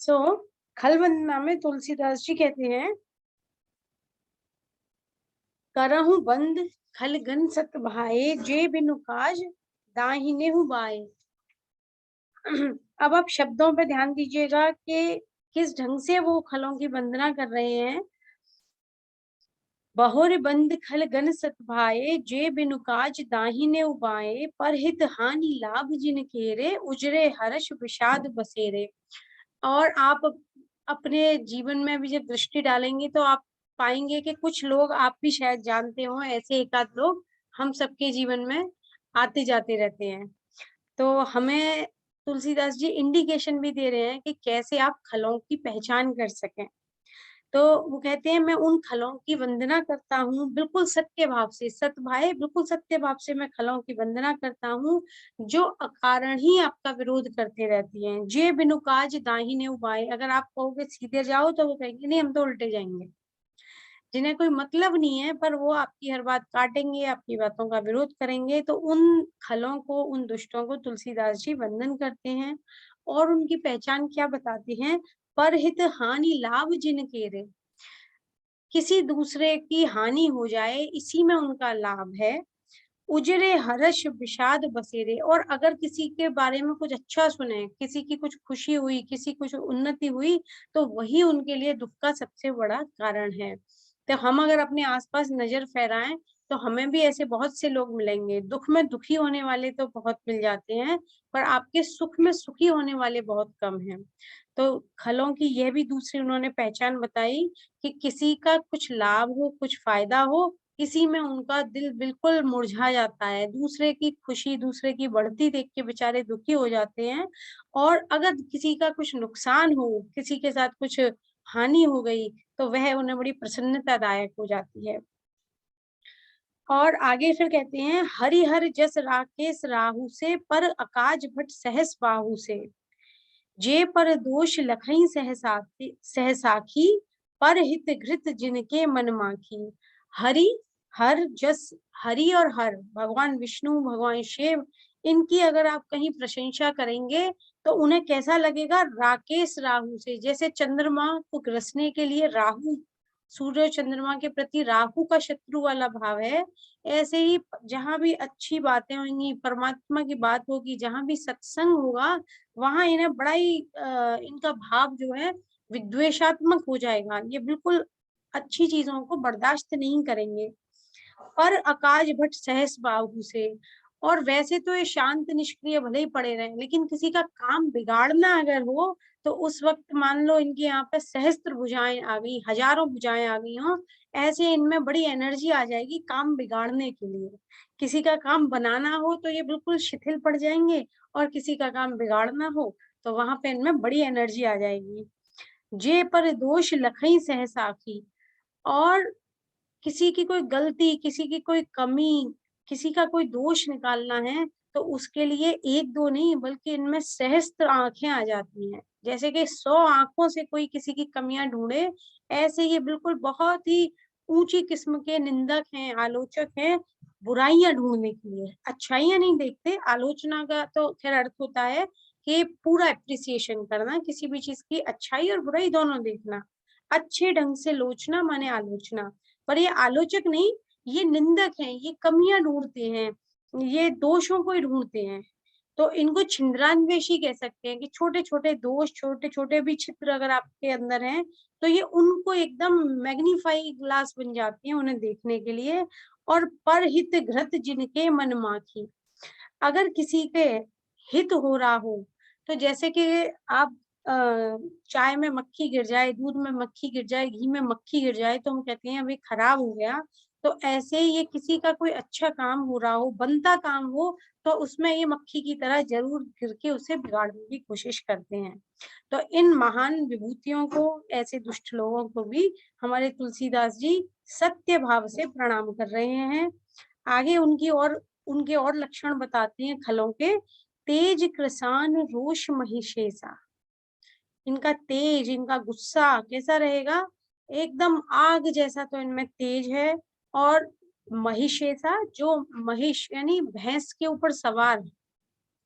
सो खल वंदना में तुलसीदास जी कहते हैं, करहूं बंद खल गन सत भाए, जे बिनु काज दाहिने हूँ बाए। अब आप शब्दों पे ध्यान दीजिएगा कि किस ढंग से वो खलों की वंदना कर रहे हैं। बहुर बंद खल गन सत भाए, जे बिनु काज दाहिने उबाए। पर हित हानि लाभ जिन केरे, उजरे हर्ष विषाद बसेरे। और आप अपने जीवन में भी जब दृष्टि डालेंगे तो आप पाएंगे कि कुछ लोग आप भी शायद जानते हो, ऐसे एक आध लोग हम सबके जीवन में आते जाते रहते हैं। तो हमें तुलसीदास जी इंडिकेशन भी दे रहे हैं कि कैसे आप खलों की पहचान कर सकें। तो वो कहते हैं, मैं उन खलों की वंदना करता हूँ बिल्कुल सत्य भाव से, सत भाए बिल्कुल सत्य भाव से मैं खलों की वंदना करता हूँ, जो अकारण ही आपका विरोध करते रहती हैं। जे बिनु काज दाहिने उबाए, अगर आप कहोगे सीधे जाओ तो वो कहेंगे नहीं हम तो उल्टे जाएंगे। जिन्हें कोई मतलब नहीं है पर वो आपकी हर बात काटेंगे, आपकी बातों का विरोध करेंगे। तो उन खलों को, उन दुष्टों को तुलसीदास जी वंदन करते हैं और उनकी पहचान क्या बताते हैं। परहित हानि लाभ जिन केरे, किसी दूसरे की हानि हो जाए इसी में उनका लाभ है। उजरे हर्ष विषाद बसेरे, और अगर किसी के बारे में कुछ अच्छा सुने, किसी की कुछ खुशी हुई, किसी कुछ उन्नति हुई, तो वही उनके लिए दुख का सबसे बड़ा कारण है। तो हम अगर अपने आसपास नजर फहराएं तो हमें भी ऐसे बहुत से लोग मिलेंगे। दुख में दुखी होने वाले तो बहुत मिल जाते हैं, पर आपके सुख में सुखी होने वाले बहुत कम हैं। तो खलों की यह भी दूसरी उन्होंने पहचान बताई कि किसी का कुछ लाभ हो, कुछ फायदा हो, इसी में उनका दिल बिल्कुल मुरझा जाता है। दूसरे की खुशी, दूसरे की बढ़ती देख के बेचारे दुखी हो जाते हैं। और अगर किसी का कुछ नुकसान हो, किसी के साथ कुछ हानि हो गई, तो वह उन्हें बड़ी प्रसन्नतादायक हो जाती है। और आगे फिर कहते हैं, हरिहर जस राकेश राहु से, पर अकाज भट सहस बाहु से। जे पर दोष लखई सहसाखी, पर हित घृत जिनके मन माखी। हरि, हर जस, हरि और हर भगवान विष्णु, भगवान शिव, इनकी अगर आप कहीं प्रशंसा करेंगे तो उन्हें कैसा लगेगा। राकेश राहु से, जैसे चंद्रमा को ग्रसने के लिए राहु, सूर्य चंद्रमा के प्रति राहु का शत्रु वाला भाव है, ऐसे ही जहां भी अच्छी बातें होंगी, परमात्मा की बात होगी, जहां भी सत्संग होगा, वहां इन्हें बड़ा ही इनका भाव जो है विद्वेषात्मक हो जाएगा। ये बिल्कुल अच्छी चीजों को बर्दाश्त नहीं करेंगे। पर अकाज भट सहस बाहु से, और वैसे तो ये शांत निष्क्रिय भले ही पड़े रहे, लेकिन किसी का काम बिगाड़ना अगर हो तो उस वक्त मान लो इनके यहाँ पे सहस्त्र भुजाएं आ गई, हजारों भुजाएं आ गई हो, ऐसे इनमें बड़ी एनर्जी आ जाएगी काम बिगाड़ने के लिए। किसी का काम बनाना हो तो ये बिल्कुल शिथिल पड़ जाएंगे, और किसी का काम बिगाड़ना हो तो वहां पे इनमें बड़ी एनर्जी आ जाएगी। जे पर दोष लखई सहसाखी, और किसी की कोई गलती, किसी की कोई कमी, किसी का कोई दोष निकालना है तो उसके लिए एक दो नहीं बल्कि इनमें सहस्त्र आंखें आ जाती हैं। जैसे कि 100 आंखों से कोई किसी की कमियां ढूंढे, ऐसे ये बिल्कुल बहुत ही ऊंची किस्म के निंदक हैं, आलोचक हैं, बुराइयां ढूंढने के लिए। अच्छाइयां नहीं देखते। आलोचना का तो खैर अर्थ होता है कि पूरा एप्रिसिएशन करना, किसी भी चीज की अच्छाई और बुराई दोनों देखना, अच्छे ढंग से लोचना माने आलोचना। पर ये आलोचक नहीं, ये निंदक हैं, ये कमियां ढूंढते हैं, ये दोषों को ही ढूंढते हैं। तो इनको छिंद्रान्वेषी कह सकते हैं कि छोटे छोटे दोष, छोटे छोटे भी चित्र अगर आपके अंदर हैं तो ये उनको एकदम मैग्नीफाई ग्लास बन जाती है उन्हें देखने के लिए। और परहित घृत जिनके मन माखी, अगर किसी के हित हो रहा हो, तो जैसे कि आप चाय में मक्खी गिर जाए, दूध में मक्खी गिर जाए, घी में मक्खी गिर जाए तो हम कहते हैं अभी खराब हो गया। तो ऐसे ही ये किसी का कोई अच्छा काम हो रहा हो, बनता काम हो, तो उसमें ये मक्खी की तरह जरूर गिर के उसे बिगाड़ने की कोशिश करते हैं। तो इन महान विभूतियों को, ऐसे दुष्ट लोगों को भी हमारे तुलसीदास जी सत्य भाव से प्रणाम कर रहे हैं। आगे उनके और लक्षण बताते हैं खलों के। तेज कृसान रोष महिषेसा, इनका तेज, इनका गुस्सा कैसा रहेगा, एकदम आग जैसा तो इनमें तेज है। और महिषेसा, जो महिष यानी भैंस के ऊपर सवार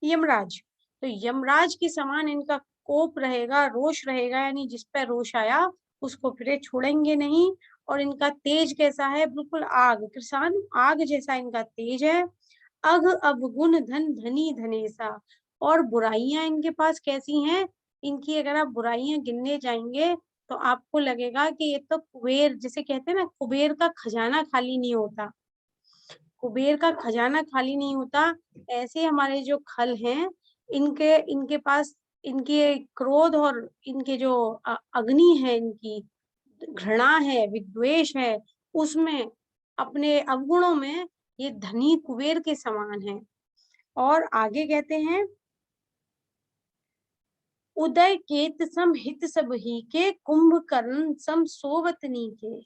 यमराज, तो यमराज के समान इनका कोप रहेगा, रोष रहेगा, यानी जिस पर रोष आया उसको फिर ये छोड़ेंगे नहीं। और इनका तेज कैसा है, बिल्कुल आग, किसान आग जैसा इनका तेज है। अघ अवगुण धन धनी धनेसा। और बुराइयां इनके पास कैसी हैं, इनकी अगर आप बुराइयां गिनने जाएंगे तो आपको लगेगा कि ये तो कुबेर, जिसे कहते हैं ना, कुबेर का खजाना खाली नहीं होता, कुबेर का खजाना खाली नहीं होता। ऐसे हमारे जो खल हैं, इनके इनके पास इनके क्रोध और इनके जो अग्नि है, इनकी घृणा है, विद्वेष है, उसमें अपने अवगुणों में ये धनी कुबेर के समान है। और आगे कहते हैं, उदय केत सम हित सब ही के, कुंभकर्ण सम सोवतनी के।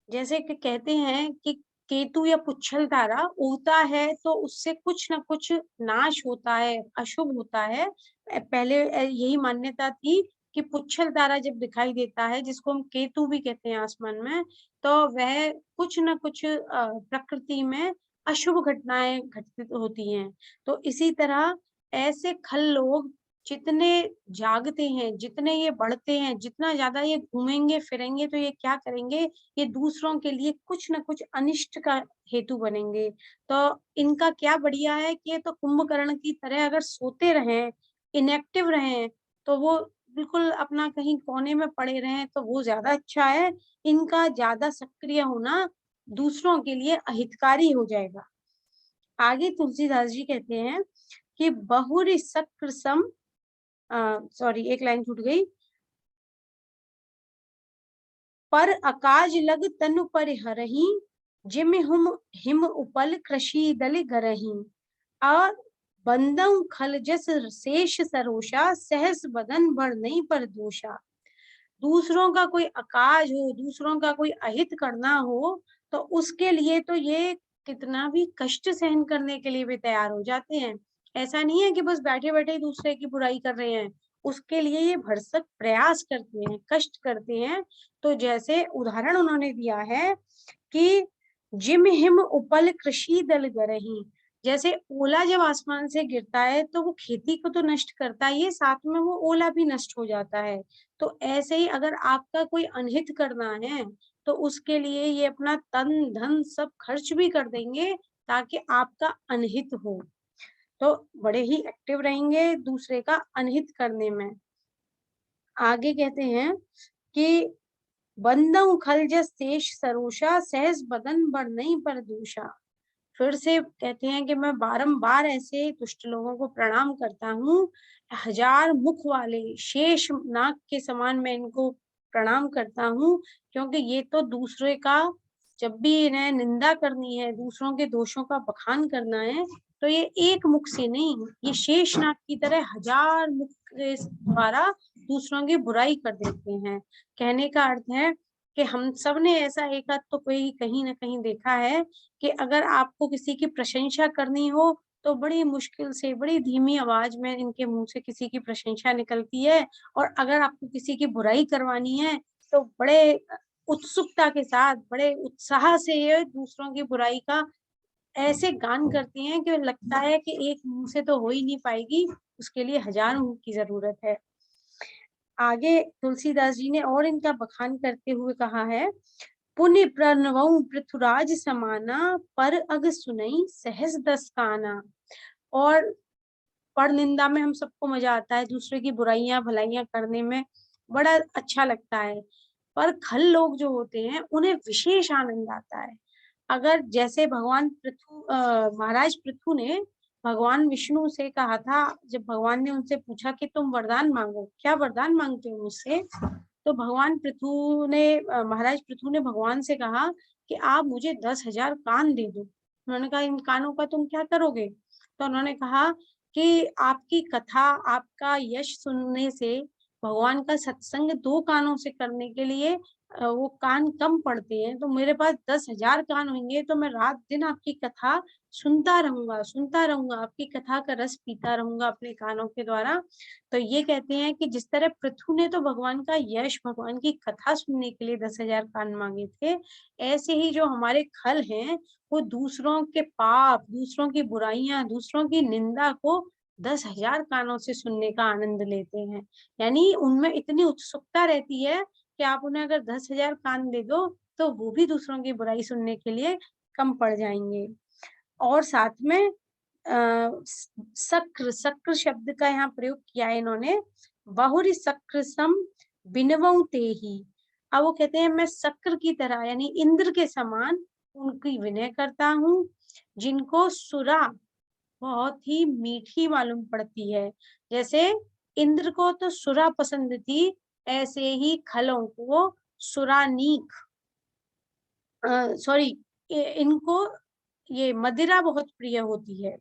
जैसे कि कहते हैं कि केतु या पुच्छल तारा उगता है तो उससे कुछ ना कुछ नाश होता है, अशुभ होता है। पहले यही मान्यता थी कि पुच्छल तारा जब दिखाई देता है, जिसको हम केतु भी कहते हैं आसमान में, तो वह कुछ ना कुछ प्रकृति में अशुभ घटनाएं घटित होती हैं। तो इसी तरह ऐसे खल लोग जितने जागते हैं, जितने ये बढ़ते हैं, जितना ज्यादा ये घूमेंगे फिरेंगे, तो ये क्या करेंगे, ये दूसरों के लिए कुछ ना कुछ अनिष्ट का हेतु बनेंगे। तो इनका क्या बढ़िया है कि ये तो कुंभकर्ण की तरह अगर सोते रहें, इनएक्टिव रहें, तो वो बिल्कुल अपना कहीं कोने में पड़े रहें, तो वो ज्यादा अच्छा है। इनका ज्यादा सक्रिय होना दूसरों के लिए अहितकारी हो जाएगा। आगे तुलसीदास जी कहते हैं कि बहुरी सक्र सम, सॉरी एक लाइन छूट गई, पर अकाज लग तनु परिहरहि, जिम हुम हिम उपल कृषि दल गरहि। आ बंदं खल जस शेष सरोषा, सहस बदन बढ़ नहीं पर दोषा। दूसरों का कोई अकाज हो, दूसरों का कोई अहित करना हो, तो उसके लिए तो ये कितना भी कष्ट सहन करने के लिए भी तैयार हो जाते हैं। ऐसा नहीं है कि बस बैठे बैठे दूसरे की बुराई कर रहे हैं, उसके लिए ये भरसक प्रयास करते हैं, कष्ट करते हैं। तो जैसे उदाहरण उन्होंने दिया है कि जिम हिम उपल कृषि दल गरही, जैसे ओला जब आसमान से गिरता है तो वो खेती को तो नष्ट करता ही है, साथ में वो ओला भी नष्ट हो जाता है। तो ऐसे ही अगर आपका कोई अनहित करना है, तो उसके लिए ये अपना तन धन सब खर्च भी कर देंगे ताकि आपका अनहित हो। तो बड़े ही एक्टिव रहेंगे दूसरे का अनहित करने में। आगे कहते हैं कि बंदं खल जस शेष सरोषा, सहस बदन बढ़ नहीं पर दूषा। फिर से कहते हैं कि मैं बारंबार ऐसे दुष्ट लोगों को प्रणाम करता हूँ, हजार मुख वाले शेष नाग के समान मैं इनको प्रणाम करता हूँ, क्योंकि ये तो दूसरे का, जब भी इन्हें निंदा करनी है, दूसरों के दोषों का बखान करना है, तो ये एक मुख से नहीं, ये शेष नाग की तरह हजार मुख के द्वारा दूसरों की बुराई कर देते हैं। कहने का अर्थ है कि हम सब ने ऐसा एक आध तो कोई कहीं ना कहीं देखा है कि अगर आपको किसी की प्रशंसा करनी हो, तो बड़ी मुश्किल से, बड़ी धीमी आवाज में इनके मुंह से किसी की प्रशंसा निकलती है। और अगर आपको किसी की बुराई करवानी है, तो बड़े उत्सुकता के साथ, बड़े उत्साह से ये दूसरों की बुराई का ऐसे गान करती हैं कि लगता है कि एक मुंह से तो हो ही नहीं पाएगी, उसके लिए हजार मुंह की जरूरत है। आगे तुलसीदास जी ने और इनका बखान करते हुए कहा है, पुण्य प्रणवऊ पृथुराज समाना, पर अग सुनई सहस दस काना। और पर निंदा में हम सबको मजा आता है, दूसरे की बुराइयां भलाइयां करने में बड़ा अच्छा लगता है, पर खल लोग जो होते हैं उन्हें विशेष आनंद आता है। अगर जैसे भगवान महाराज पृथु ने भगवान विष्णु से कहा था, जब भगवान ने उनसे पूछा कि तुम वरदान मांगो, क्या वरदान मांगते हो मुझसे, तो भगवान पृथु ने महाराज पृथु ने भगवान से कहा कि आप मुझे 10,000 कान दे दो। उन्होंने कहा इन कानों का तुम क्या करोगे, तो उन्होंने कहा कि आपकी कथा, आपका यश सुनने से, भगवान का सत्संग 2 कानों से करने के लिए वो कान कम पड़ते हैं, तो मेरे पास 10,000 कान होंगे तो मैं रात दिन आपकी कथा सुनता रहूंगा, आपकी कथा का रस पीता रहूंगा अपने कानों के द्वारा। तो ये कहते हैं कि जिस तरह पृथु ने तो भगवान का यश, भगवान की कथा सुनने के लिए 10,000 कान मांगे थे, ऐसे ही जो हमारे खल हैं, वो दूसरों के पाप, दूसरों की बुराइयां, दूसरों की निंदा को 10,000 कानों से सुनने का आनंद लेते हैं। यानी उनमें इतनी उत्सुकता रहती है कि आप उन्हें अगर 10,000 कान दे दो तो वो भी दूसरों की बुराई सुनने के लिए कम पड़ जाएंगे। और साथ में सक्र सक्र शब्द का यहाँ प्रयोग किया है इन्होंने, बहुरी सक्र सम बिनवऊ तेहि। अब वो कहते हैं मैं सक्र की तरह यानी इंद्र के समान उनकी विनय करता हूँ, जिनको सुरा बहुत ही मीठी मालूम पड़ती है। जैसे इंद्र को तो सुरा पसंद थी, ऐसे ही खलों को सुरानीक सॉरी इनको ये मदिरा बहुत प्रिय होती है।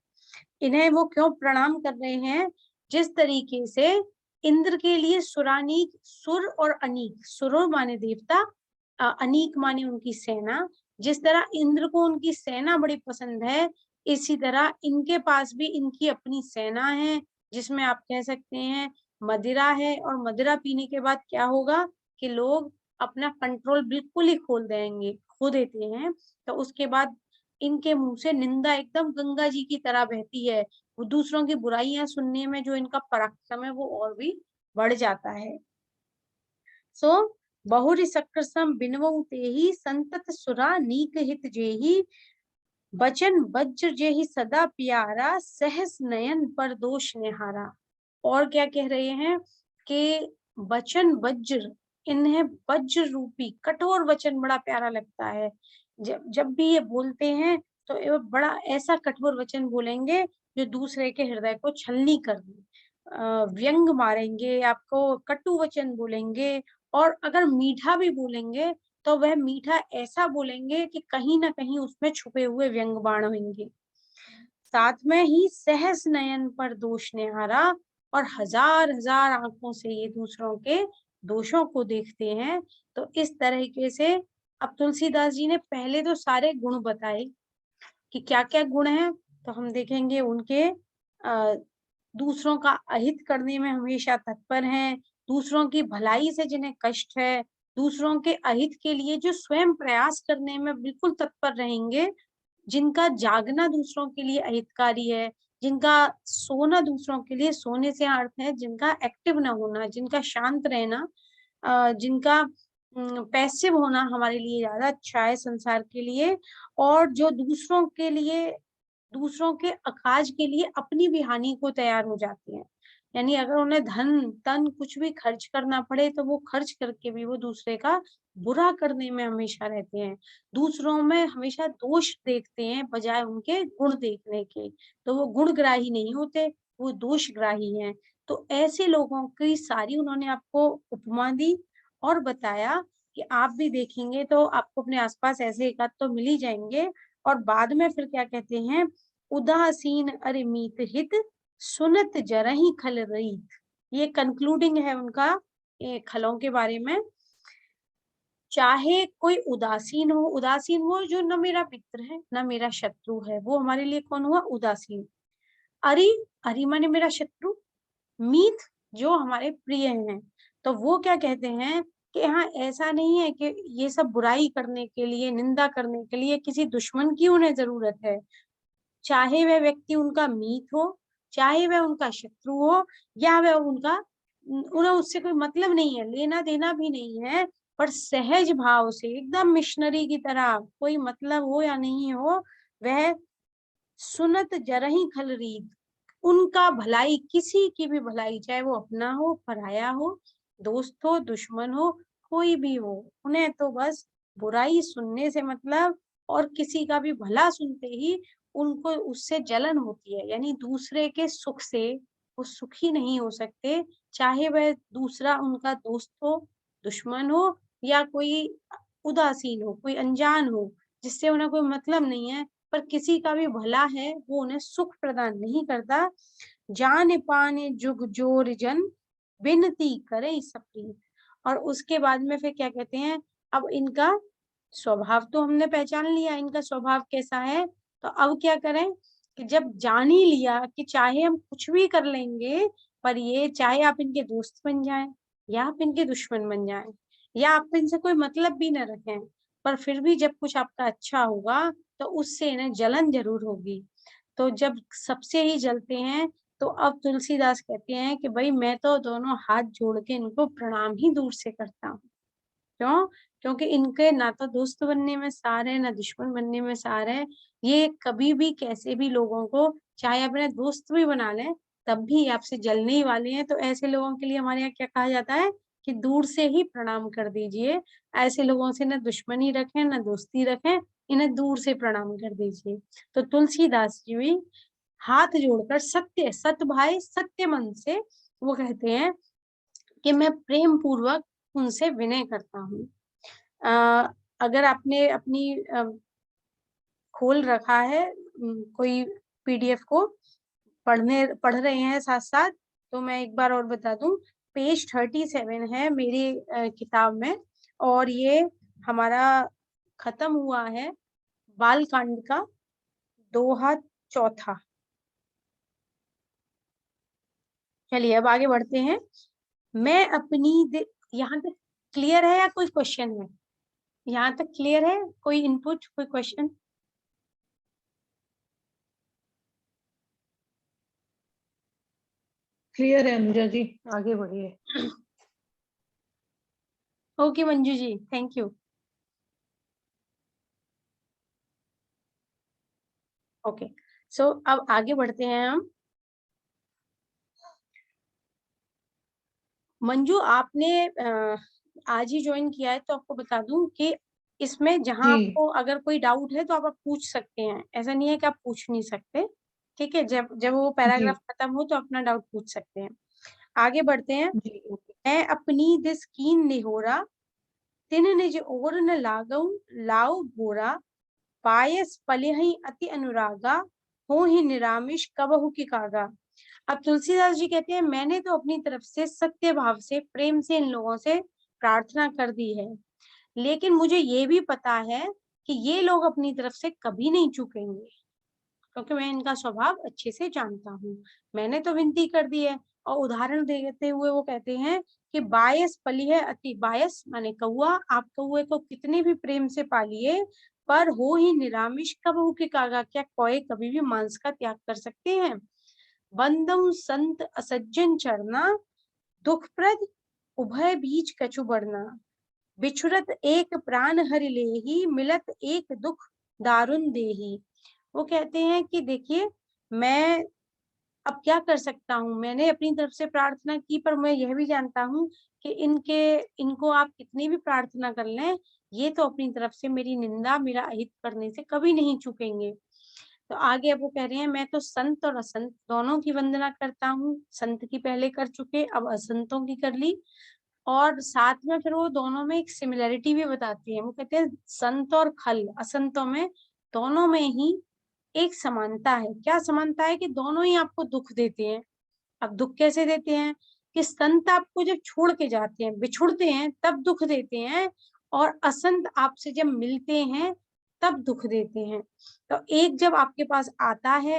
इन्हें वो क्यों प्रणाम कर रहे हैं? जिस तरीके से इंद्र के लिए सुरानीक, सुर और अनीक, सुर माने देवता, अनीक माने उनकी सेना, जिस तरह इंद्र को उनकी सेना बड़ी पसंद है, इसी तरह इनके पास भी इनकी अपनी सेना है, जिसमें आप कह सकते हैं मदिरा है। और मदिरा पीने के बाद क्या होगा कि लोग अपना कंट्रोल बिल्कुल ही खो देते हैं। तो उसके बाद इनके मुंह से निंदा एकदम गंगा जी की तरह बहती है। वो दूसरों की बुराइयां सुनने में जो इनका पराक्रम है वो और भी बढ़ जाता है। सो बहुरी सक्रसम बिनवऊ तेहि संतत सुरा नीक हित जेहि, बचन वज्र जेहि सदा प्यारा सहस नयन पर दोष निहारा। और क्या कह रहे हैं कि वचन वज्र, इन्हें वज्र रूपी कठोर वचन बड़ा प्यारा लगता है। जब जब भी ये बोलते हैं तो ये बड़ा ऐसा कठोर वचन बोलेंगे जो दूसरे के हृदय को छलनी कर दे। व्यंग मारेंगे, आपको कटु वचन बोलेंगे, और अगर मीठा भी बोलेंगे तो वह मीठा ऐसा बोलेंगे कि कहीं ना कहीं उसमें छुपे हुए व्यंग बाण होंगे। साथ में ही सहस नयन पर दोष निहारा, और हजार हजार आंखों से ये दूसरों के दोषों को देखते हैं। तो इस तरीके से अब तुलसीदास जी ने पहले तो सारे गुण बताए कि क्या क्या गुण हैं, तो हम देखेंगे उनके दूसरों का अहित करने में हमेशा तत्पर हैं, दूसरों की भलाई से जिन्हें कष्ट है, दूसरों के अहित के लिए जो स्वयं प्रयास करने में बिल्कुल तत्पर रहेंगे, जिनका जागना दूसरों के लिए अहितकारी है, जिनका सोना दूसरों के लिए सोने से अर्थ है, जिनका एक्टिव ना होना, जिनका शांत रहना, जिनका पैसिव होना हमारे लिए ज्यादा अच्छा है संसार के लिए, और जो दूसरों के लिए, दूसरों के अकाज के लिए अपनी भी हानि को तैयार हो जाते हैं। यानी अगर उन्हें धन तन कुछ भी खर्च करना पड़े तो वो खर्च करके भी वो दूसरे का बुरा करने में हमेशा रहते हैं, दूसरों में हमेशा दोष देखते हैं बजाय उनके गुण देखने के। तो वो गुणग्राही नहीं होते, वो दोषग्राही हैं। तो ऐसे लोगों की सारी उन्होंने आपको उपमा दी और बताया कि आप भी देखेंगे तो आपको अपने आसपास ऐसे एक आध तो मिल ही जाएंगे। और बाद में फिर क्या कहते हैं, उदासीन अरे मीत हित सुनत जरहि खल रीत। ये कंक्लूडिंग है उनका खलों के बारे में। चाहे कोई उदासीन हो जो न मेरा मित्र है न मेरा शत्रु है, वो हमारे लिए कौन हुआ? उदासीन। अरि, अरि माने मेरा शत्रु, मीत जो हमारे प्रिय हैं। तो वो क्या कहते हैं कि हाँ, ऐसा नहीं है कि ये सब बुराई करने के लिए, निंदा करने के लिए किसी दुश्मन की उन्हें जरूरत है। चाहे वह व्यक्ति उनका मीत हो, चाहे वह उनका शत्रु हो, या वह उनका, उन्हें उससे कोई मतलब नहीं है, लेना देना भी नहीं है, पर सहज भाव से एकदम मिशनरी की तरह, कोई मतलब हो या नहीं हो, वह सुनत जरहि खल रीत, उनका भलाई, किसी की भी भलाई, चाहे वो अपना हो पराया हो, दोस्त हो दुश्मन हो, कोई भी हो, उन्हें तो बस बुराई सुनने से मतलब, और किसी का भी भला सुनते ही उनको उससे जलन होती है। यानी दूसरे के सुख से वो सुखी नहीं हो सकते, चाहे वह दूसरा उनका दोस्त हो, दुश्मन हो, या कोई उदासीन हो, कोई अनजान हो, जिससे उन्हें कोई मतलब नहीं है, पर किसी का भी भला है वो उन्हें सुख प्रदान नहीं करता। जान पाने जुग जोर जन विनती करे सप्रीत। और उसके बाद में फिर क्या कहते हैं, अब इनका स्वभाव तो हमने पहचान लिया, इनका स्वभाव कैसा है। तो अब क्या करें कि जब जान ही लिया कि चाहे हम कुछ भी कर लेंगे, पर ये चाहे आप इनके दोस्त बन जाएं या आप इनके दुश्मन बन जाएं, या आप इनसे कोई मतलब भी न रखें, पर फिर भी जब कुछ आपका अच्छा होगा तो उससे इन्हें जलन जरूर होगी। तो जब सबसे ही जलते हैं तो अब तुलसीदास कहते हैं कि भाई मैं तो दोनों हाथ जोड़ के इनको प्रणाम ही दूर से करता हूँ। क्यों? क्योंकि इनके ना तो दोस्त बनने में सार है, ना दुश्मन बनने में सार है। ये कभी भी कैसे भी लोगों को, चाहे अपने दोस्त भी बना लें, तब भी आपसे जलने ही वाले हैं। तो ऐसे लोगों के लिए हमारे यहाँ क्या कहा जाता है कि दूर से ही प्रणाम कर दीजिए। ऐसे लोगों से ना दुश्मनी रखें, ना दोस्ती रखें, इन्हें दूर से प्रणाम कर दीजिए। तो तुलसीदास जी भी हाथ जोड़कर सत्य सत भाई सत्य मन से वो कहते हैं कि मैं प्रेम पूर्वक उनसे विनय करता हूँ। अगर आपने अपनी खोल रखा है कोई पीडीएफ को पढ़ रहे हैं साथ साथ, तो मैं एक बार और बता दूं, पेज 37 है मेरी किताब में, और ये हमारा खत्म हुआ है बाल कांड का दोहा चौथा। चलिए अब आगे बढ़ते हैं। मैं अपनी यहाँ तक क्लियर है या कोई क्वेश्चन है? यहाँ तक क्लियर है? कोई इनपुट, कोई क्वेश्चन? क्लियर है अनुजा जी, आगे बढ़िए। Okay Manju ji, thank you. Okay, so अब आगे बढ़ते हैं हम। मंजू आपने आज ही ज्वाइन किया है, तो आपको बता दूं कि इसमें जहां जी आपको अगर कोई डाउट है तो आप पूछ सकते हैं, ऐसा नहीं है कि आप पूछ नहीं सकते। ठीक है, जब जब वो जी पैराग्राफ खत्म हो तो अपना डाउट पूछ सकते हैं। आगे बढ़ते हैं। जी ओके। मैं अपनी दिस कीन निहोरा, तिन निज ओर न लागऊ, लाओ भोरा, पायस पलिहई अति अनुरागा, हो ही निरामिष कबहु की कागा। अब तुलसीदास जी कहते हैं मैंने तो अपनी तरफ से सत्य भाव से प्रेम से इन लोगों से प्रार्थना कर दी है, लेकिन मुझे ये भी पता है कि ये लोग अपनी तरफ से कभी नहीं चुकेंगे, क्योंकि मैं इनका स्वभाव अच्छे से जानता हूँ। मैंने तो विनती कर दी है। और उदाहरण देते हुए वो कहते हैं कि बायस पली है अति, बायस माने कौआ, आप कौए को कितने भी प्रेम से पालिए, पर हो ही निरामिष कबहु के कागा, क्या कौए कभी भी मांस का त्याग कर सकते हैं? बंदम संत असज्जन चरना, दुखप्रद उभय बीच कछु बढ़ना, बिछुरत एक प्राण हरि लेहि, मिलत एक दुख दारुण देहि। वो कहते हैं कि देखिए, मैं अब क्या कर सकता हूँ, मैंने अपनी तरफ से प्रार्थना की, पर मैं यह भी जानता हूँ कि इनको आप कितनी भी प्रार्थना कर लें, ये तो अपनी तरफ से मेरी निंदा, मेरा अहित करने से कभी नहीं चूकेंगे। तो आगे अब वो कह रहे हैं मैं तो संत और असंत दोनों की वंदना करता हूँ। संत की पहले कर चुके, अब असंतों की कर ली। और साथ में फिर वो दोनों में एक सिमिलरिटी भी बताती है। वो कहते हैं संत और खल, असंतों में, दोनों में ही एक समानता है। क्या समानता है? कि दोनों ही आपको दुख देते हैं। अब दुख कैसे देते हैं? कि संत आपको जब छोड़ के जाते हैं, बिछुड़ते हैं, तब दुख देते हैं, और असंत आपसे जब मिलते हैं तब दुख देते हैं। तो एक जब आपके पास आता है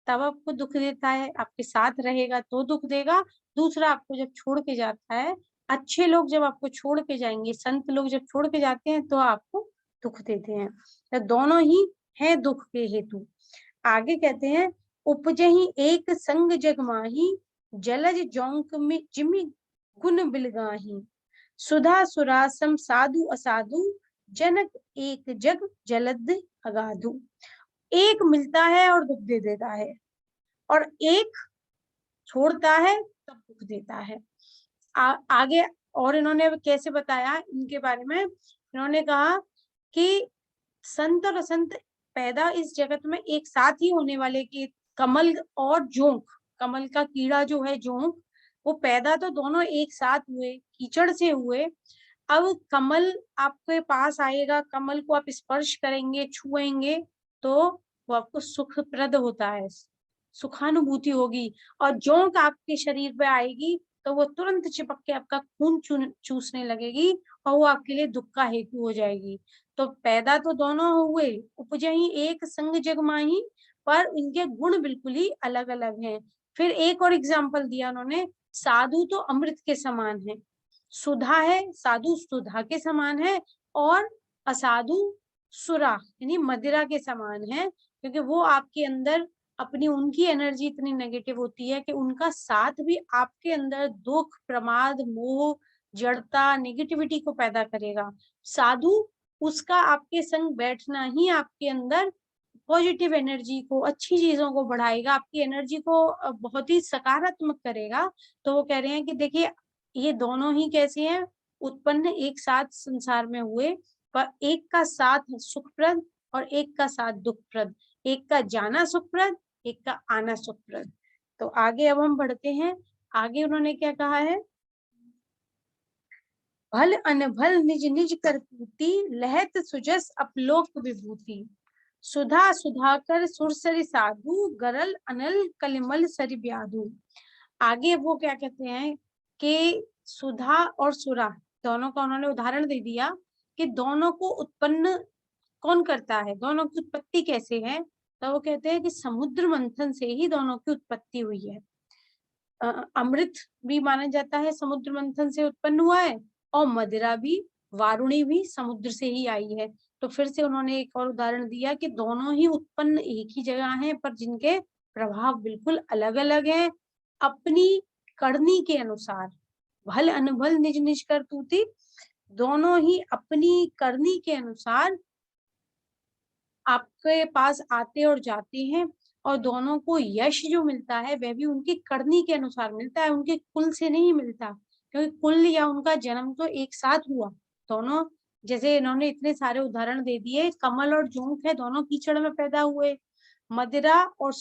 तब आपको दुख देता है, आपके साथ रहेगा तो दुख देगा। दूसरा आपको जब छोड़ के जाता है, अच्छे लोग जब आपको छोड़ के जाएंगे, संत लोग जब छोड़ के जाते हैं तो आपको दुख देते हैं। तो दोनों ही है दुख के हेतु। आगे कहते हैं उपजहि एक संग जग माही, जलज जोंक में जिमि गुण बिलगाही, सुधा सुरासम साधु असाधु, जनक एक जग जलद अगाधु। एक मिलता है और दुख दे देता है, और एक छोड़ता है तब दुख देता है। आगे और इन्होंने कैसे बताया इनके बारे में, इन्होंने कहा कि संत और असंत पैदा इस जगत में एक साथ ही होने वाले, कि कमल और जोंक, कमल का कीड़ा जो है जोंक, वो पैदा तो दोनों एक साथ हुए, कीचड़ से हुए। अब कमल आपके पास आएगा, कमल को आप स्पर्श करेंगे, छुएंगे, तो वो आपको सुखप्रद होता है, सुखानुभूति होगी। और जोंक आपके शरीर पे आएगी तो वो तुरंत चिपक के आपका खून चूसने लगेगी, और वो आपके लिए दुख का हेतु हो जाएगी। तो पैदा तो दोनों हुए, उपजहि एक संग जग माही, पर इनके गुण बिल्कुल ही अलग अलग हैं। फिर एक और एग्जाम्पल दिया उन्होंने, साधु तो अमृत के समान है, सुधा है, साधु सुधा के समान है, और असाधु सुरा यानी मदिरा के समान है, क्योंकि वो आपके अंदर अपनी उनकी एनर्जी इतनी नेगेटिव होती है कि उनका साथ भी आपके अंदर दुख, प्रमाद, मोह, जड़ता, नेगेटिविटी को पैदा करेगा। साधु, उसका आपके संग बैठना ही आपके अंदर पॉजिटिव एनर्जी को, अच्छी चीजों को बढ़ाएगा, आपकी एनर्जी को बहुत ही सकारात्मक करेगा। तो वो कह रहे हैं कि देखिए ये दोनों ही कैसे हैं, उत्पन्न एक साथ संसार में हुए, पर एक का साथ सुखप्रद और एक का साथ दुखप्रद, एक का जाना सुखप्रद, एक का आना सुखप्रद। तो आगे अब हम बढ़ते हैं। आगे उन्होंने क्या कहा है, भल अनभल निज निज कर पूती, लहत सुजस अपलोक विभूति। सुधा सुधाकर सुरसरी साधु, गरल अनल कलिमल सरि ब्याधु। आगे वो क्या कहते हैं कि सुधा और सुरा दोनों का उन्होंने उदाहरण दे दिया कि दोनों को उत्पन्न कौन करता है, दोनों की उत्पत्ति कैसे है। तो वो कहते हैं कि समुद्र मंथन से ही दोनों की उत्पत्ति हुई है। अमृत भी माना जाता है समुद्र मंथन से उत्पन्न हुआ है, और मदिरा भी, वारुणी भी समुद्र से ही आई है। तो फिर से उन्होंने एक और उदाहरण दिया कि दोनों ही उत्पन्न एक ही जगह हैं, पर जिनके प्रभाव बिल्कुल अलग अलग हैं अपनी करनी के अनुसार। भल अनभल निज निज कर तूती, दोनों ही अपनी करनी के अनुसार आपके पास आते और जाते हैं, और दोनों को यश जो मिलता है वह भी उनकी करनी के अनुसार मिलता है, उनके कुल से नहीं मिलता, क्योंकि कुल या उनका जन्म तो एक साथ हुआ। दोनों, जैसे इन्होंने इतने सारे उदाहरण दे दिए, कमल और जूंक है, दोनों कीचड़ में पैदा हुए। मदिरा और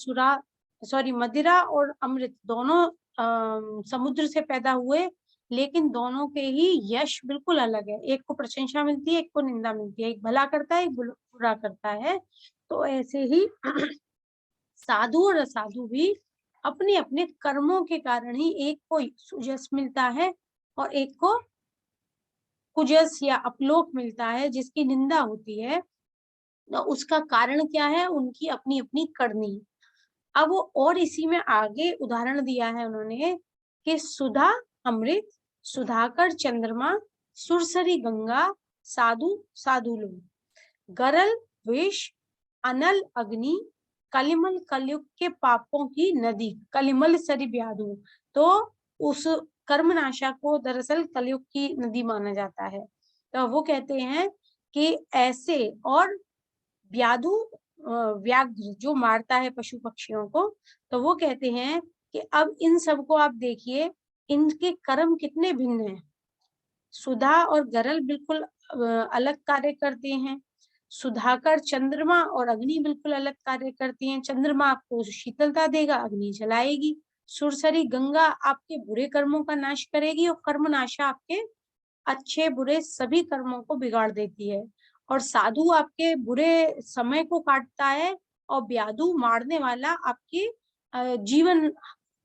मदिरा और अमृत दोनों समुद्र से पैदा हुए, लेकिन दोनों के ही यश बिल्कुल अलग है। एक को प्रशंसा मिलती है, एक को निंदा मिलती है, एक भला करता है, एक बुरा करता है। तो ऐसे ही साधु और असाधु भी अपने अपने कर्मों के कारण ही एक को सुजस मिलता है और एक को कुजस या अपलोक मिलता है, जिसकी निंदा होती है। तो उसका कारण क्या है, उनकी अपनी अपनी करनी। अब वो और इसी में आगे उदाहरण दिया है उन्होंने कि सुधा अमृत, सुधाकर चंद्रमा, सुरसरी गंगा, साधु साधु लोग, गरल विष, अनल अग्नि, कलिमल कलयुग के पापों की नदी, कलिमल सरि ब्याधु। तो उस कर्मनाशा को दरअसल कलयुग की नदी माना जाता है। तो वो कहते हैं कि ऐसे, और व्याधु व्याघ्र जो मारता है पशु पक्षियों को, तो वो कहते हैं कि अब इन सबको आप देखिए, इनके कर्म कितने भिन्न हैं। सुधा और गरल बिल्कुल अलग कार्य करते हैं, सुधाकर चंद्रमा और अग्नि बिल्कुल अलग कार्य करती हैं। चंद्रमा आपको शीतलता देगा, अग्नि जलाएगी। सुरसरी गंगा आपके बुरे कर्मों का नाश करेगी, और कर्मनाशा आपके अच्छे बुरे सभी कर्मों को बिगाड़ देती है। और साधु आपके बुरे समय को काटता है, और ब्याधु मारने वाला आपके जीवन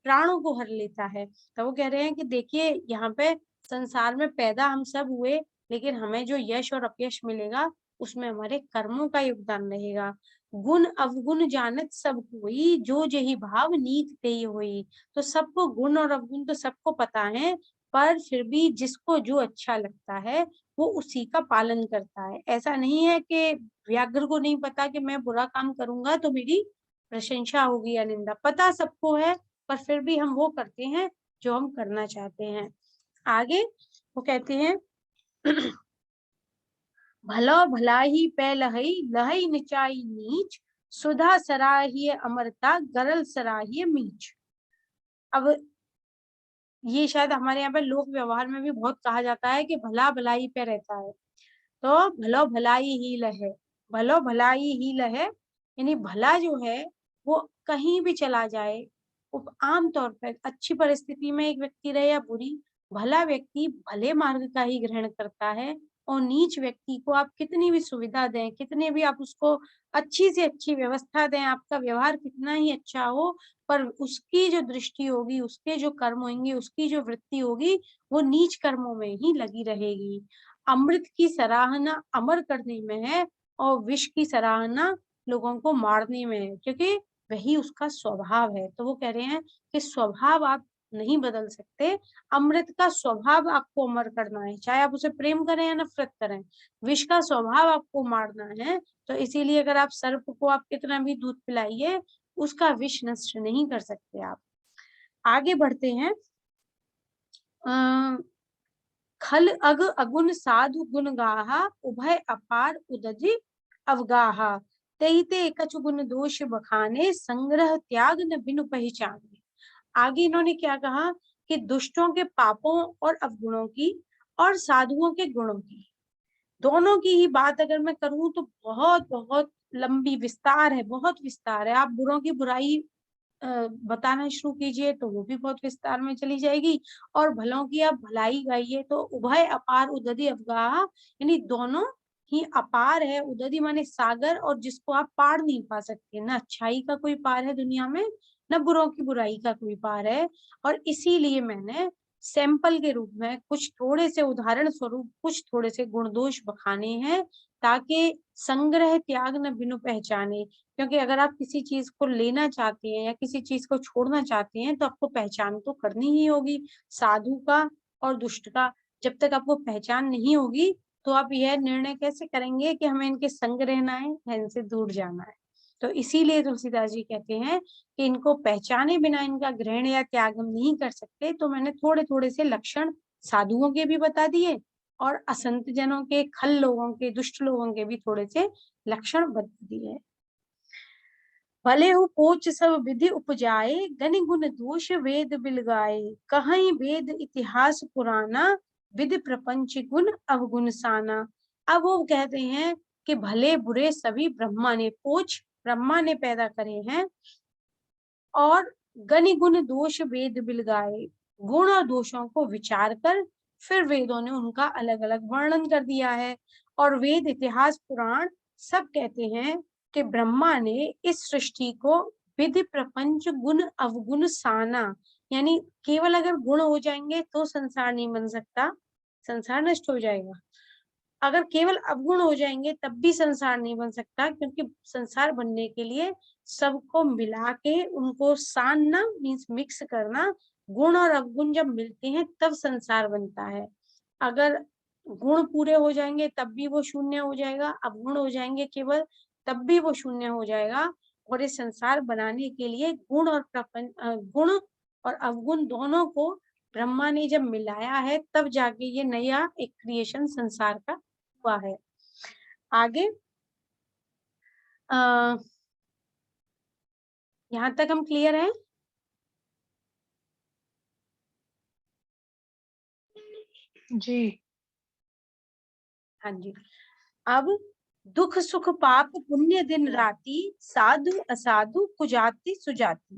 प्राणों को हर लेता है। तो वो कह रहे हैं कि देखिए यहाँ पे संसार में पैदा हम सब हुए, लेकिन हमें जो यश और अपयश मिलेगा उसमें हमारे कर्मों का योगदान रहेगा। गुण अवगुण जानत सब कोई, जो जेहि भाव नीक तेहि होई। तो सबको गुण और अवगुण तो सबको पता है, पर फिर भी जिसको जो अच्छा लगता है वो उसी का पालन करता है। ऐसा नहीं है कि व्याघ्र को नहीं पता कि मैं बुरा काम करूंगा तो मेरी प्रशंसा होगी या निंदा, पता सबको है, पर फिर भी हम वो करते हैं जो हम करना चाहते हैं। आगे वो कहते हैं भला भलाई पै लहई, लहई निचाई नीच, सुधा सराहिय अमरता, गरल सराहिय मीच। अब ये शायद हमारे यहाँ पे लोक व्यवहार में भी बहुत कहा जाता है कि भला भलाई पे रहता है। तो भलो भलाई ही लहे, भलो भलाई ही लहे, यानी भला जो है वो कहीं भी चला जाए, वो आम तौर पर अच्छी परिस्थिति में एक व्यक्ति रहे या बुरी, भला व्यक्ति भले मार्ग का ही ग्रहण करता है। और नीच व्यक्ति को आप कितनी भी सुविधा दें, कितने भी आप उसको अच्छी से अच्छी व्यवस्था दें, आपका व्यवहार कितना ही अच्छा हो, पर उसकी जो दृष्टि होगी, उसके जो कर्म होंगे, उसकी जो वृत्ति होगी, वो नीच कर्मों में ही लगी रहेगी। अमृत की सराहना अमर करने में है, और विष की सराहना लोगों को मारने में है, क्योंकि वही उसका स्वभाव है। तो वो कह रहे हैं कि स्वभाव आप नहीं बदल सकते, अमृत का स्वभाव आपको अमर करना है, चाहे आप उसे प्रेम करें या नफरत करें। विष का स्वभाव आपको मारना है, तो इसीलिए अगर आप सर्प को आप कितना भी दूध पिलाइए, उसका विष नष्ट नहीं कर सकते आप। आगे बढ़ते हैं। खल अग अगुन साधु गुण गाहा, उभय अपार उदधि अवगाहा, तेहिते कछु गुण दोष बखाने, संग्रह त्याग न बिनु पहचाने। आगे इन्होंने क्या कहा कि दुष्टों के पापों और अवगुणों की और साधुओं के गुणों की, दोनों की ही बात अगर मैं करूं तो बहुत बहुत लंबी विस्तार है, बहुत विस्तार है। आप बुरों की बुराई बताना शुरू कीजिए तो वो भी बहुत विस्तार में चली जाएगी, और भलों की आप भलाई गाइए तो उभय अपार उदधि अवगाह, यानी दोनों ही अपार है। उदधि माने सागर, और जिसको आप पार नहीं पा सकते। ना अच्छाई का कोई पार है दुनिया में, न बुरों की बुराई का कोई पार है। और इसीलिए मैंने सैंपल के रूप में कुछ थोड़े से उदाहरण स्वरूप कुछ थोड़े से गुण दोष बखाने हैं, ताकि संग्रह त्याग न बिनु पहचाने। क्योंकि अगर आप किसी चीज को लेना चाहते हैं या किसी चीज को छोड़ना चाहते हैं तो आपको पहचान तो करनी ही होगी, साधु का और दुष्ट का। जब तक आपको पहचान नहीं होगी तो आप यह निर्णय कैसे करेंगे कि हमें इनके संग रहना है या इनसे दूर जाना है। तो इसीलिए तुलसीदास जी कहते हैं कि इनको पहचाने बिना इनका ग्रहण या त्याग हम नहीं कर सकते। तो मैंने थोड़े थोड़े से लक्षण साधुओं के भी बता दिए, और असंत जनों के, खल लोगों के, दुष्ट लोगों के भी थोड़े से लक्षण बता दिए। भले हो पोच सब विधि उपजाए, गनि गुण दोष वेद बिलगाए, कहीं वेद इतिहास पुराना, विधि प्रपंच गुण अवगुण साना। अब वो कहते हैं कि भले बुरे सभी ब्रह्मा ने पोच, ब्रह्मा ने पैदा करे हैं, और गनि गुण दोष वेद बिलगाए, गुण और दोषों को विचार कर फिर वेदों ने उनका अलग अलग वर्णन कर दिया है। और वेद इतिहास पुराण सब कहते हैं कि ब्रह्मा ने इस सृष्टि को विधि प्रपंच गुण अवगुण साना, यानी केवल अगर गुण हो जाएंगे तो संसार नहीं बन सकता, संसार नष्ट हो जाएगा। अगर केवल अवगुण हो जाएंगे तब भी संसार नहीं बन सकता, क्योंकि संसार बनने के लिए सबको मिला के उनको सानना मीन्स मिक्स करना, गुण और अवगुण जब मिलते हैं तब संसार बनता है। अगर गुण पूरे हो जाएंगे तब भी वो शून्य हो जाएगा, अवगुण हो जाएंगे केवल तब भी वो शून्य हो जाएगा। और इस संसार बनाने के लिए गुण और गुण और अवगुण दोनों को ब्रह्मा ने जब मिलाया है तब जाके ये नया एक क्रिएशन संसार का हुआ है। आगे यहाँ तक हम क्लियर हैं? जी हाँ जी। अब दुख सुख पाप पुण्य दिन राति, साधु असाधु कुजाति सुजाति,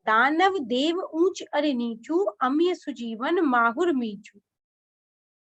दानव देव ऊंच अरे नीचू, अम्य सुजीवन माहुर मीचू।